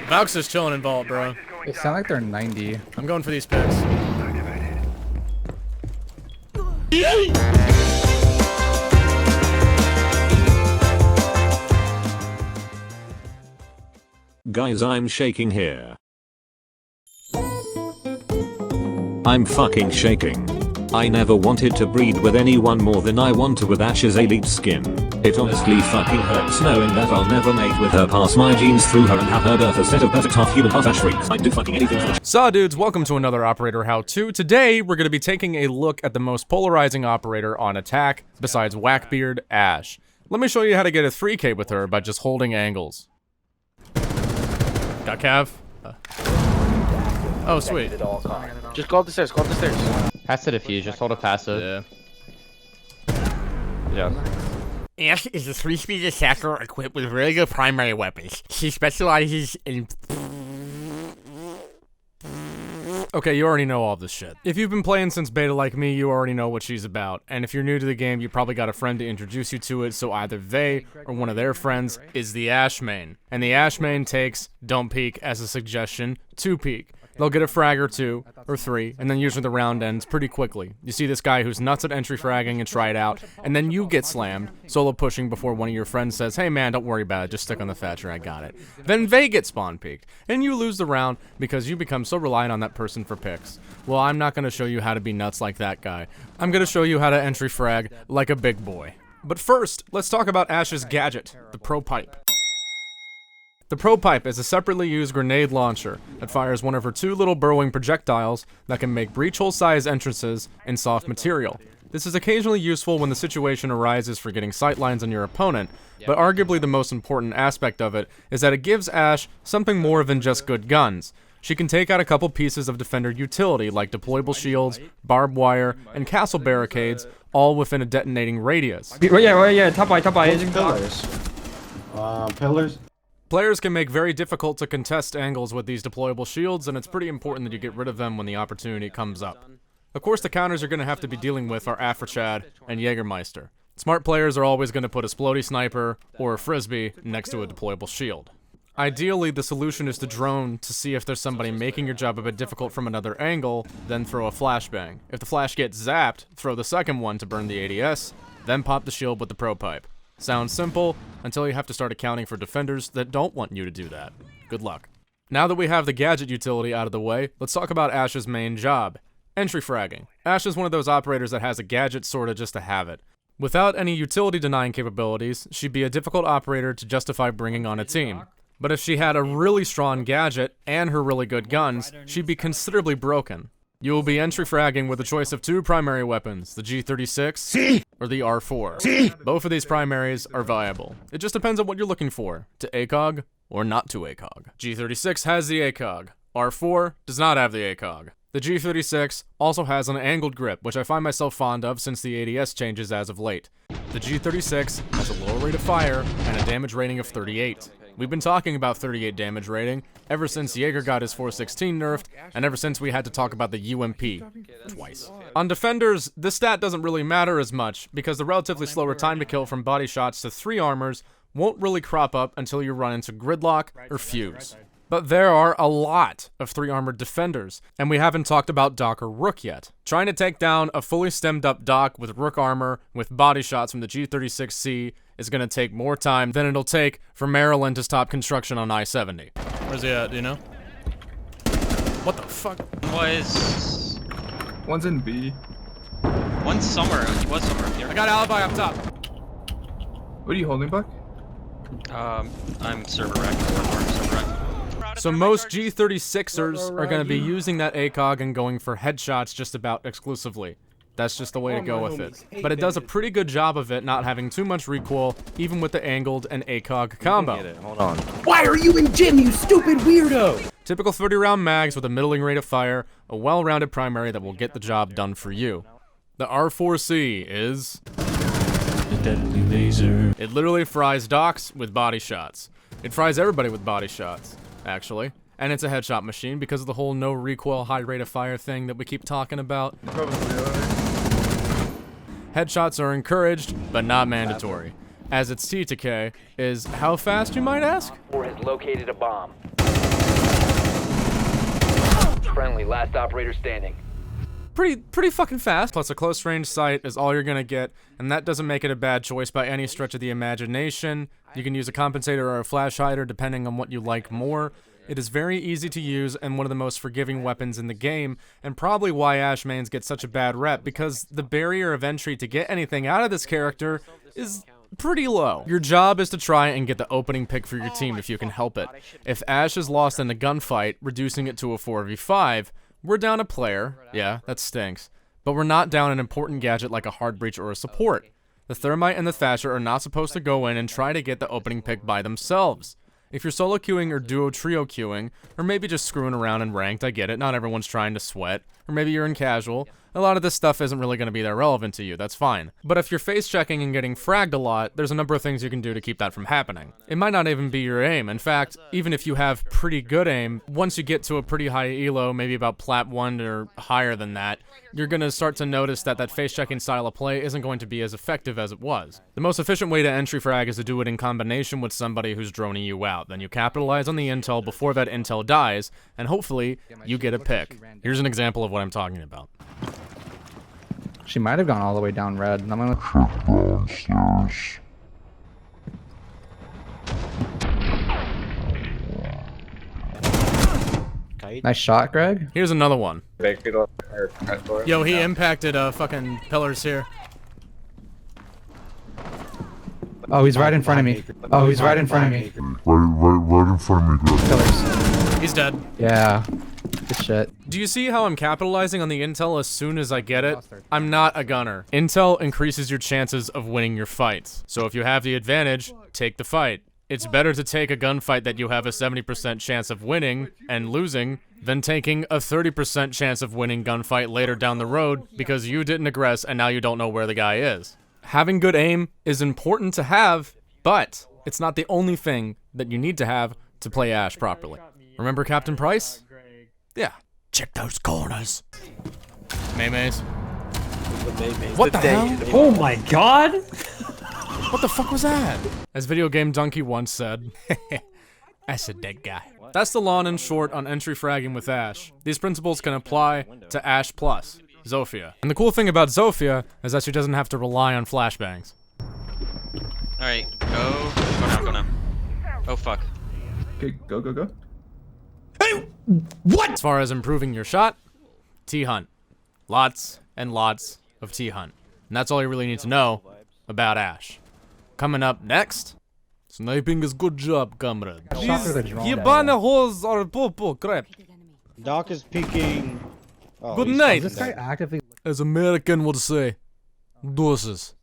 Vaux is chilling in vault, bro. They sound like they're 90. I'm going for these picks. Guys, I'm shaking here. I'm fucking shaking. I never wanted to breed with anyone more than I want to with Ash's elite skin. It honestly fucking hurts knowing that I'll never mate with her, pass my genes through her, and have her birth a set of better tough human Ash freaks. I'd do fucking anything for. Saw dudes, welcome to another operator how-to. Today, we're gonna be taking a look at the most polarizing operator on attack, besides Whackbeard, Ash. Let me show you how to get a 3K with her by just holding angles. Got Cav? Oh, sweet. Just go up the stairs, go up the stairs. Pass the defuse, just hold a passive. Yeah. Ash is a 3-speed attacker equipped with really good primary weapons. She specializes in... Okay, you already know all this shit. If you've been playing since beta like me, you already know what she's about. And if you're new to the game, you probably got a friend to introduce you to it, so either they or one of their friends is the Ash main. And the Ash main takes, don't peek as a suggestion, 2 peek. They'll get a frag or 2, or 3, and then usually the round ends pretty quickly. You see this guy who's nuts at entry fragging and try it out, and then you get slammed, solo pushing before one of your friends says, hey man, don't worry about it, just stick on the Thatcher, I got it. Then they get spawn peeked, and you lose the round because you become so reliant on that person for picks. Well, I'm not going to show you how to be nuts like that guy. I'm going to show you how to entry frag like a big boy. But first, let's talk about Ash's gadget, the Pro Pipe. The Pro Pipe is a separately used grenade launcher that fires one of her 2 little burrowing projectiles that can make breach hole size entrances in soft material. This is occasionally useful when the situation arises for getting sightlines on your opponent, but arguably the most important aspect of it is that it gives Ash something more than just good guns. She can take out a couple pieces of defender utility like deployable shields, barbed wire, and castle barricades, all within a detonating radius. Yeah, top eye, Pillars. Pillars? Players can make very difficult to contest angles with these deployable shields, and it's pretty important that you get rid of them when the opportunity comes up. Of course, the counters you're going to have to be dealing with are Afrachad and Jägermeister. Smart players are always going to put a Splody Sniper or a Frisbee next to a deployable shield. Ideally, the solution is to drone to see if there's somebody making your job a bit difficult from another angle, then throw a flashbang. If the flash gets zapped, throw the second one to burn the ADS, then pop the shield with the Pro Pipe. Sounds simple, until you have to start accounting for defenders that don't want you to do that. Good luck. Now that we have the gadget utility out of the way, let's talk about Ash's main job, entry fragging. Ash is one of those operators that has a gadget sorta just to have it. Without any utility denying capabilities, she'd be a difficult operator to justify bringing on a team. But if she had a really strong gadget and her really good guns, she'd be considerably broken. You will be entry fragging with a choice of 2 primary weapons, the G36 or the R4. Both of these primaries are viable. It just depends on what you're looking for, to ACOG or not to ACOG. G36 has the ACOG. R4 does not have the ACOG. The G36 also has an angled grip, which I find myself fond of since the ADS changes as of late. The G36 has a lower rate of fire and a damage rating of 38. We've been talking about 38 damage rating ever since Jaeger got his 416 nerfed, and ever since we had to talk about the UMP twice. On defenders, this stat doesn't really matter as much, because the relatively slower time to kill from body shots to 3 armors won't really crop up until you run into gridlock or fuse. But there are a lot of 3-armored defenders, and we haven't talked about Doc or Rook yet. Trying to take down a fully stemmed up Doc with Rook armor with body shots from the G36C is going to take more time than it'll take for Maryland to stop construction on I-70. Where's he at, do you know? What the fuck? One's in B. One's somewhere, he was somewhere here. I got alibi up top. What are you holding, Buck? I'm server rack. Server rack. So most G36ers are going to be using that ACOG and going for headshots just about exclusively. That's just the way to go with it. But it does a pretty good job of it not having too much recoil, even with the angled and ACOG combo. Hold on. Why are you in gym, you stupid weirdo? Typical 30-round mags with a middling rate of fire, a well-rounded primary that will get the job done for you. The R4C is... The deadly laser. It literally fries docs with body shots. It fries everybody with body shots, actually. And it's a headshot machine because of the whole no recoil, high rate of fire thing that we keep talking about. Headshots are encouraged, but not mandatory. as its T to K, is how fast, you might ask? Or has located a bomb. Friendly, last operator standing. Pretty fucking fast. Plus a close range sight is all you're gonna get, and that doesn't make it a bad choice by any stretch of the imagination. You can use a compensator or a flash hider depending on what you like more. It is very easy to use and one of the most forgiving weapons in the game, and probably why Ash mains get such a bad rep, because the barrier of entry to get anything out of this character is pretty low. Your job is to try and get the opening pick for your team if you can help it. If Ash is lost in a gunfight, reducing it to a 4v5, we're down a player. Yeah, that stinks. But we're not down an important gadget like a hard breach or a support. The Thermite and the Thatcher are not supposed to go in and try to get the opening pick by themselves. If you're solo queuing or duo trio queuing, or maybe just screwing around in ranked, I get it, not everyone's trying to sweat, or maybe you're in casual, a lot of this stuff isn't really going to be that relevant to you, that's fine. But if you're face checking and getting fragged a lot, there's a number of things you can do to keep that from happening. It might not even be your aim. In fact, even if you have pretty good aim, once you get to a pretty high elo, maybe about plat 1 or higher than that, you're going to start to notice that that face checking style of play isn't going to be as effective as it was. The most efficient way to entry frag is to do it in combination with somebody who's droning you out. Then you capitalize on the intel before that intel dies, and hopefully you get a pick. Here's an example of what I'm talking about. She might have gone all the way down red. And I'm gonna downstairs. Nice shot, Greg. Here's another one. Yo, he impacted fucking pillars here. Oh, he's right in front of me. Oh, he's right in front of me. Right in front of me, Greg. Pillars. He's dead. Yeah. Good shit. Do you see how I'm capitalizing on the intel as soon as I get it? I'm not a gunner. Intel increases your chances of winning your fights. So if you have the advantage, take the fight. It's better to take a gunfight that you have a 70% chance of winning and losing than taking a 30% chance of winning gunfight later down the road because you didn't aggress and now you don't know where the guy is. Having good aim is important to have, but it's not the only thing that you need to have to play Ash properly. Remember Captain Price? Yeah. Check those corners. Maymays. What the hell? Oh my god! What the fuck was that? As Video Game Donkey once said, that's a dead guy. That's the long and short on entry fragging with Ash. These principles can apply to Ash Plus, Zofia. And the cool thing about Zofia is that she doesn't have to rely on flashbangs. Alright, go now. Oh fuck. Okay, go. What? As far as improving your shot, T-Hunt. Lots and lots of T-Hunt. And that's all you really need to know about Ash. Coming up next, sniping is good job, comrade. Yebana holes are popo crap. Doc is peeking. Oh, Good night. This guy actively. As American would say, doses.